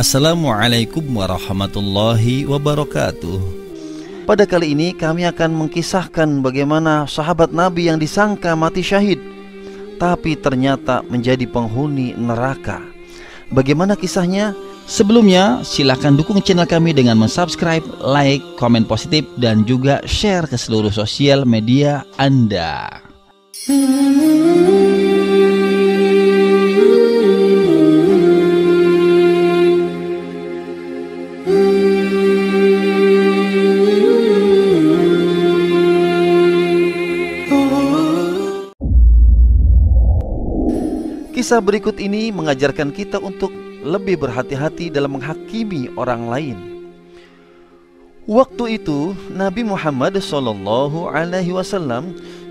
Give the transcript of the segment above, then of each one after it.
Assalamualaikum warahmatullahi wabarakatuh. Pada kali ini kami akan mengkisahkan bagaimana sahabat Nabi yang disangka mati syahid, tapi ternyata menjadi penghuni neraka. Bagaimana kisahnya? Sebelumnya silahkan dukung channel kami dengan mensubscribe, like, komen positif, dan juga share ke seluruh sosial media Anda. Kisah berikut ini mengajarkan kita untuk lebih berhati-hati dalam menghakimi orang lain. Waktu itu Nabi Muhammad SAW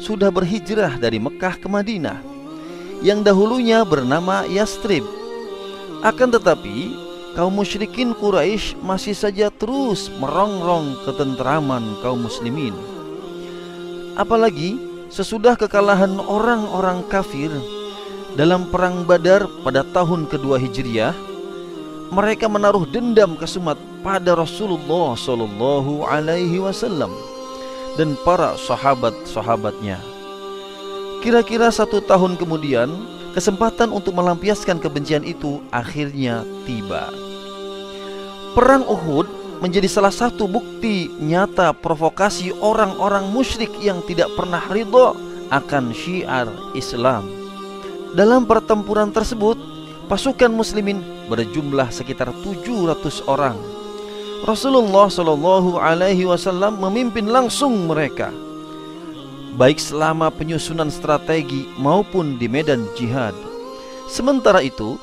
sudah berhijrah dari Mekah ke Madinah, yang dahulunya bernama Yastrib. Akan tetapi kaum musyrikin Quraisy masih saja terus merongrong ketentraman kaum muslimin. Apalagi sesudah kekalahan orang-orang kafir dalam perang Badar pada tahun kedua Hijriah, mereka menaruh dendam kesumat pada Rasulullah SAW dan para sahabat-sahabatnya. Kira-kira 1 tahun kemudian, kesempatan untuk melampiaskan kebencian itu akhirnya tiba. Perang Uhud menjadi salah satu bukti nyata provokasi orang-orang musyrik yang tidak pernah ridho akan syiar Islam. Dalam pertempuran tersebut, pasukan muslimin berjumlah sekitar 700 orang. Rasulullah SAW memimpin langsung mereka, baik selama penyusunan strategi maupun di medan jihad. Sementara itu,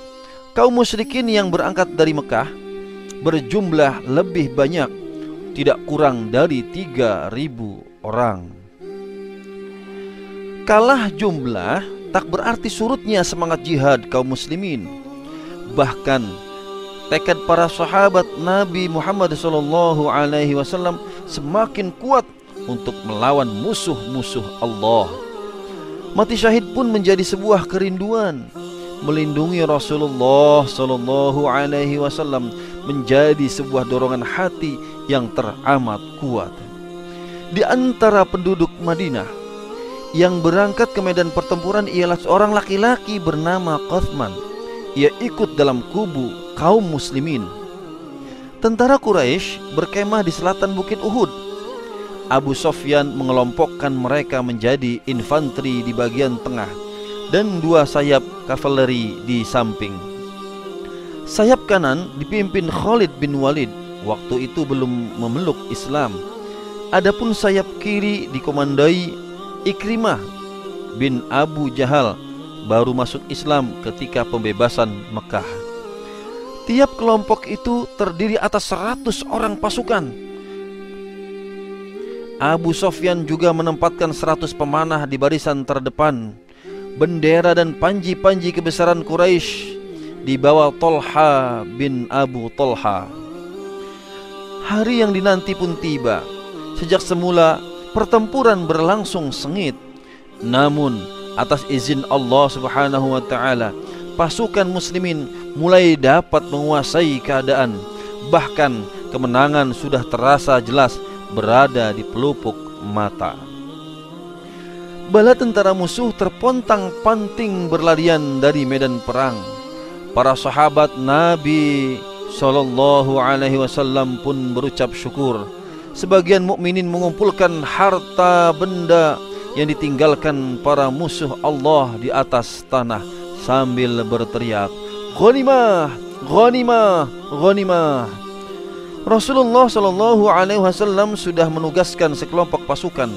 kaum musyrikin yang berangkat dari Mekah berjumlah lebih banyak, tidak kurang dari 3.000 orang. Kalah jumlah tak berarti surutnya semangat jihad kaum muslimin. Bahkan tekad para sahabat Nabi Muhammad SAW semakin kuat untuk melawan musuh-musuh Allah. Mati syahid pun menjadi sebuah kerinduan. Melindungi Rasulullah SAW menjadi sebuah dorongan hati yang teramat kuat. Di antara penduduk Madinah yang berangkat ke medan pertempuran ialah seorang laki-laki bernama Qathman. Ia ikut dalam kubu kaum muslimin. Tentara Quraisy berkemah di selatan bukit Uhud. Abu Sofyan mengelompokkan mereka menjadi infanteri di bagian tengah dan 2 sayap kavaleri di samping. Sayap kanan dipimpin Khalid bin Walid, waktu itu belum memeluk Islam. Adapun sayap kiri dikomandoi Ikrimah bin Abu Jahal, baru masuk Islam ketika pembebasan Mekah. Tiap kelompok itu terdiri atas 100 orang pasukan. Abu Sofyan juga menempatkan 100 pemanah di barisan terdepan. Bendera dan panji-panji kebesaran Quraisy dibawa Tolha bin Abu Tolha. Hari yang dinanti pun tiba. Sejak semula pertempuran berlangsung sengit, namun atas izin Allah Subhanahu wa taala, pasukan muslimin mulai dapat menguasai keadaan. Bahkan kemenangan sudah terasa jelas berada di pelupuk mata. Bala tentara musuh terpontang-panting berlarian dari medan perang. Para sahabat Nabi SAW pun berucap syukur. Sebagian mukminin mengumpulkan harta benda yang ditinggalkan para musuh Allah di atas tanah sambil berteriak, "Ghanimah, ghanimah, ghanimah." Rasulullah SAW sudah menugaskan sekelompok pasukan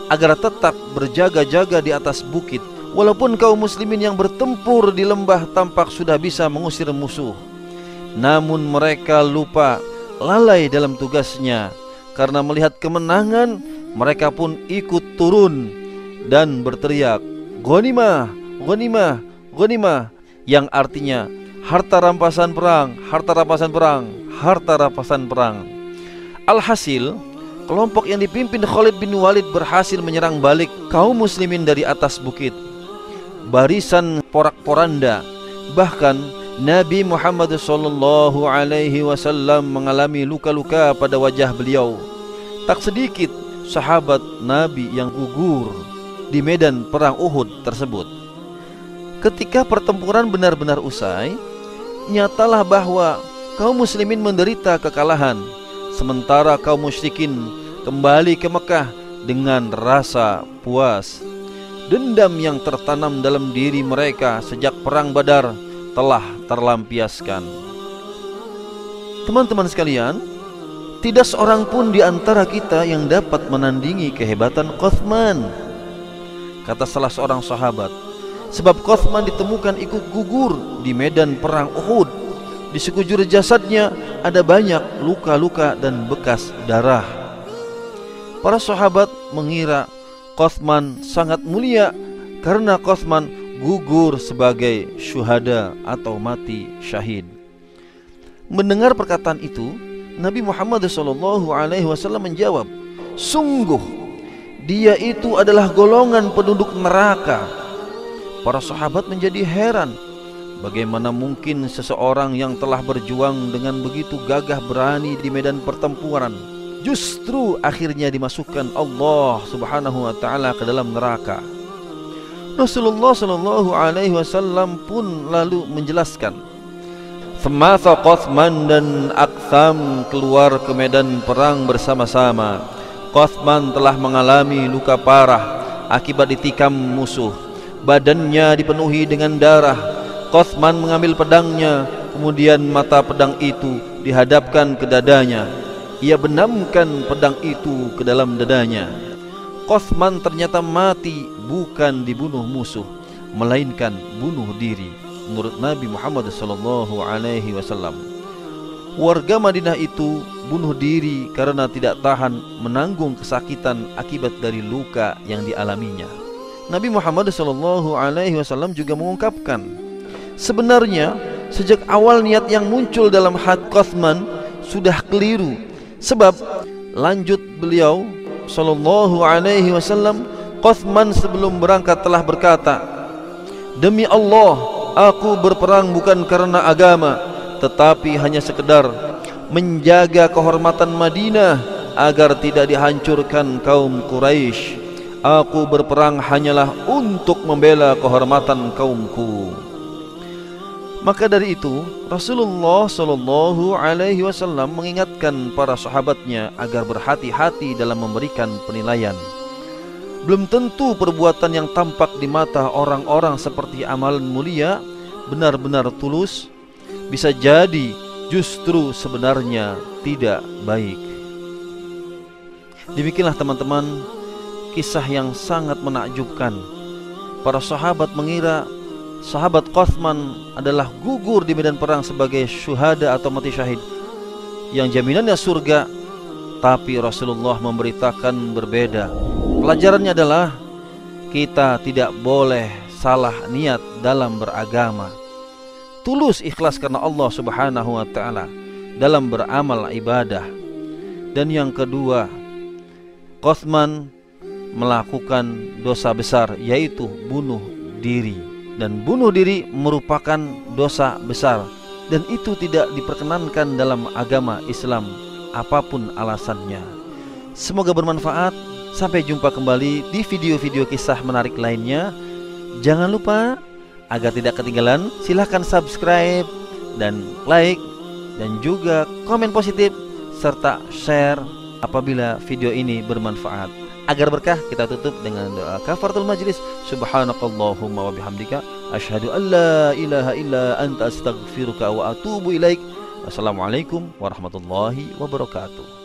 agar tetap berjaga-jaga di atas bukit, walaupun kaum muslimin yang bertempur di lembah tampak sudah bisa mengusir musuh. Namun mereka lupa, lalai dalam tugasnya. Karena melihat kemenangan, mereka pun ikut turun dan berteriak, "Ghanimah, ghanimah, ghanimah," yang artinya harta rampasan perang, harta rampasan perang, harta rampasan perang. Alhasil, kelompok yang dipimpin Khalid bin Walid berhasil menyerang balik kaum muslimin dari atas bukit. Barisan porak-poranda, bahkan Nabi Muhammad sallallahu alaihi wasallam mengalami luka-luka pada wajah beliau. Tak sedikit sahabat Nabi yang gugur di medan perang Uhud tersebut. Ketika pertempuran benar-benar usai, nyatalah bahwa kaum muslimin menderita kekalahan, sementara kaum musyrikin kembali ke Mekah dengan rasa puas. Dendam yang tertanam dalam diri mereka sejak perang Badar telah terlampiaskan. Teman-teman sekalian, tidak seorang pun di antara kita yang dapat menandingi kehebatan Utsman, kata salah seorang sahabat, sebab Utsman ditemukan ikut gugur di medan perang Uhud. Di sekujur jasadnya ada banyak luka-luka dan bekas darah. Para sahabat mengira Utsman sangat mulia karena Utsman gugur sebagai syuhada atau mati syahid. Mendengar perkataan itu, Nabi Muhammad SAW menjawab, sungguh dia itu adalah golongan penduduk neraka. Para sahabat menjadi heran, bagaimana mungkin seseorang yang telah berjuang dengan begitu gagah berani di medan pertempuran justru akhirnya dimasukkan Allah Subhanahu wa taala ke dalam neraka. Rasulullah sallallahu alaihi wasallam pun lalu menjelaskan, semasa Utsman dan Aqsam keluar ke medan perang bersama-sama, Utsman telah mengalami luka parah akibat ditikam musuh. Badannya dipenuhi dengan darah. Utsman mengambil pedangnya, kemudian mata pedang itu dihadapkan ke dadanya. Ia benamkan pedang itu ke dalam dadanya. Utsman ternyata mati bukan dibunuh musuh, melainkan bunuh diri, menurut Nabi Muhammad SAW. Warga Madinah itu bunuh diri karena tidak tahan menanggung kesakitan akibat dari luka yang dialaminya. Nabi Muhammad SAW juga mengungkapkan, sebenarnya sejak awal niat yang muncul dalam hati Utsman sudah keliru. Sebab lanjut beliau sallallahu alaihi wasallam, Utsman sebelum berangkat telah berkata, demi Allah, aku berperang bukan karena agama, tetapi hanya sekedar menjaga kehormatan Madinah agar tidak dihancurkan kaum Quraisy. Aku berperang hanyalah untuk membela kehormatan kaumku. Maka dari itu Rasulullah sallallahu alaihi wasallam mengingatkan para sahabatnya agar berhati-hati dalam memberikan penilaian. Belum tentu perbuatan yang tampak di mata orang-orang seperti amalan mulia benar-benar tulus, bisa jadi justru sebenarnya tidak baik. Demikianlah teman-teman, kisah yang sangat menakjubkan. Para sahabat mengira sahabat Utsman adalah gugur di medan perang sebagai syuhada atau mati syahid yang jaminannya surga, tapi Rasulullah memberitakan berbeda. Pelajarannya adalah kita tidak boleh salah niat dalam beragama. Tulus ikhlas karena Allah Subhanahu wa taala dalam beramal ibadah. Dan yang kedua, Utsman melakukan dosa besar, yaitu bunuh diri. Dan bunuh diri merupakan dosa besar, dan itu tidak diperkenankan dalam agama Islam apapun alasannya. Semoga bermanfaat. Sampai jumpa kembali di video-video kisah menarik lainnya. Jangan lupa agar tidak ketinggalan, silahkan subscribe dan like, dan juga komen positif serta share apabila video ini bermanfaat. Agar berkah, kita tutup dengan doa kafaratul majlis. Subhanakallahumma wa bihamdika asyhadu an la ilaha illa anta astaghfiruka wa atubu ilaik. Wassalamualaikum warahmatullahi wabarakatuh.